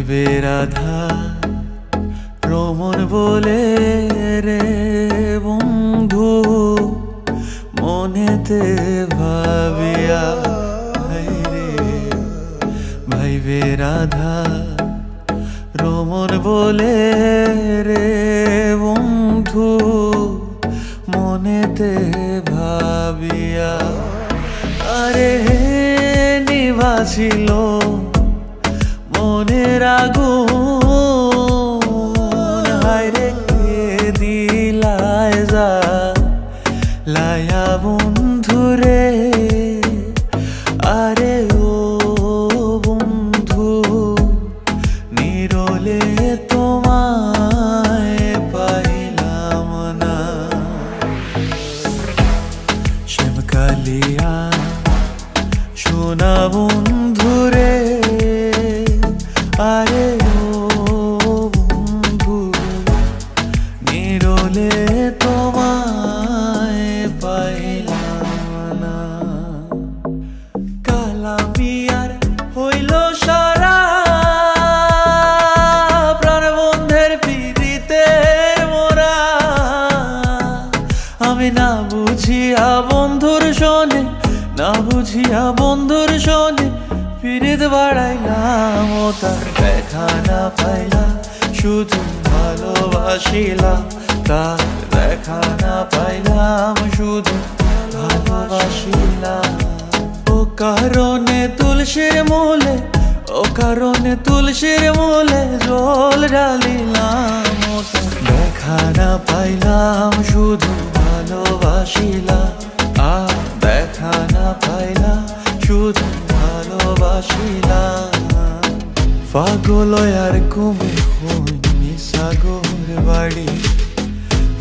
ভাইবে রাধা রমন বলে রে বন্ধু মনেতে ভাবিয়া রে ভাইবে রাধা রমন বলে রে বন্ধু মনেতে ভাবিয়া আরে নিভাছিল মনের আগুন হায়রে কে দিলায় যা লায়া বন্ধুরে আরে ও বন্ধু নিরলে তোমায় পাইলাম না শ্যামকালিয়া সোনা বন্ধুরে আরে ও বন্ধু নিরলে তোমায় পাইলাম না কালামিয়ার হইল সারা প্রাণবন্ধের পিড়িতে মোরা আমি না বুঝিয়া বন্ধুর শোনে না বুঝিয়া বন্ধুর শোনে পিরিত বাড়াইলাম ও তার দেখা না পাইলাম শুধু ভালোবাসিলাম তার দেখা না পাইলাম শুধু ভালোবাসিলাম ও কারণে তুলসীর মূলে ও কারণে তুলসীর মূলে জল ঢালিলাম ও তার দেখা না পাইলাম শুধু ভালোবাসিলাম আর দেখা না পাইলাম শুধু ভালোবাসিলাম পাগল আর কমে হইনি সাগর বাড়ি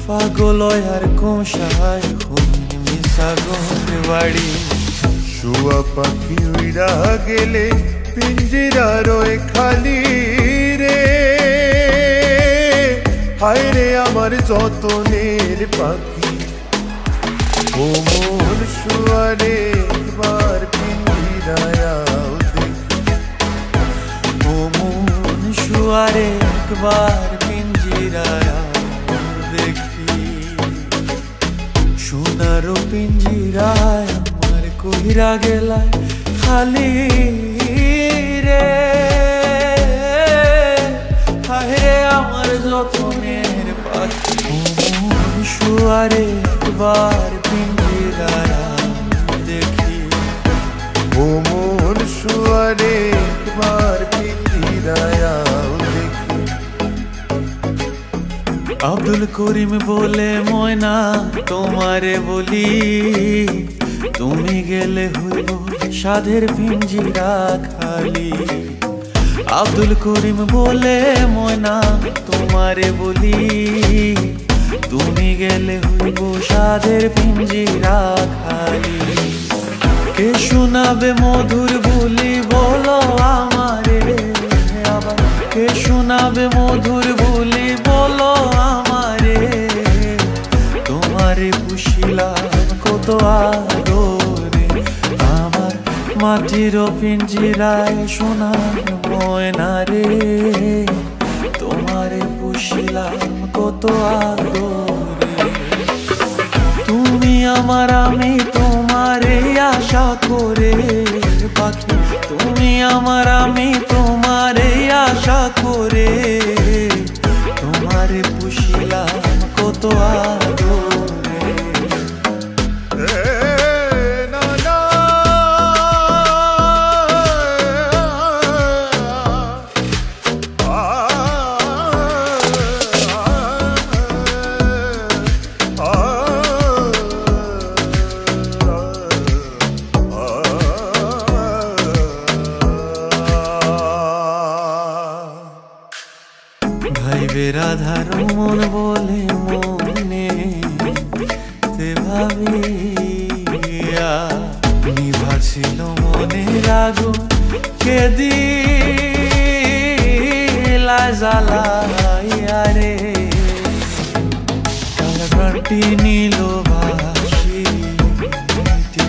পাগল আর কমশায় হইনি সাগর বাড়ি শুয়া পাখি উইরা গেলে পিঞ্জিরা রয়ে খালি রে হায় রে আমার যতনের পাখি ও মোর শুয়ারে একবার পিঞ্জিরায় ও মন শুয়ারে একবার পিঞ্জিরায় দেখি সোনারও পিঞ্জিরায় আমার কইরা গেলায় খালি রে হায় রে আমার যতনের পাখি ও মন শুয়ারে একবার পিঞ্জিরায় দেখি ও মোর শুয়ারে একবার পিঞ্জিরায় দেখি আব্দুল করিম বলে ময়না তোমারে বলি তুমি গেলে হইব সাধের পিঞ্জিরা খালি আব্দুল করিম বলে ময়না তোমারে বলি তুমি গেলে হইব সাধের পিঞ্জিরা খালি কে শোনাবে মধুর বুলি বলো আমারে আবার কে শোনাবে মধুর বুলি বলো আমারে তোমারে পুষিলাম কত আদরে আমার মাটির পিঞ্জিরায় সোনার ময়না রে তোমারে পুষিলাম কত আদরে তুমি আমার আমি তোমারে আশা করে পাখি তুমি আমার আমি তোমারে আশা করে তোমারে পুষিলাম কত আদরে ভাইবে রাধা রমন বলে মনে তে ভাবিয়া নিভাছিল মনের আগুন কে দিলা জ্বালাইয়া রে কাল প্রাণটি নীল ভাসি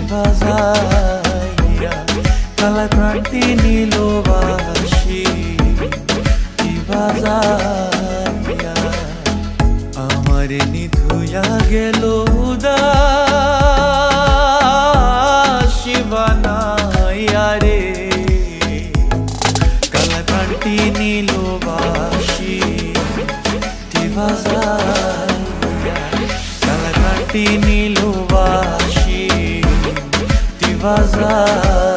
বাজাইয়া কালা প্রাণটি নীল বাসি বাজাইয়া আমারে নিধুয়া গেল উদাসী বানাইয়া রে কালাকাটি নীল বাসি বাজাইয়া কালাকাটি নীল বাসি বাজাইয়া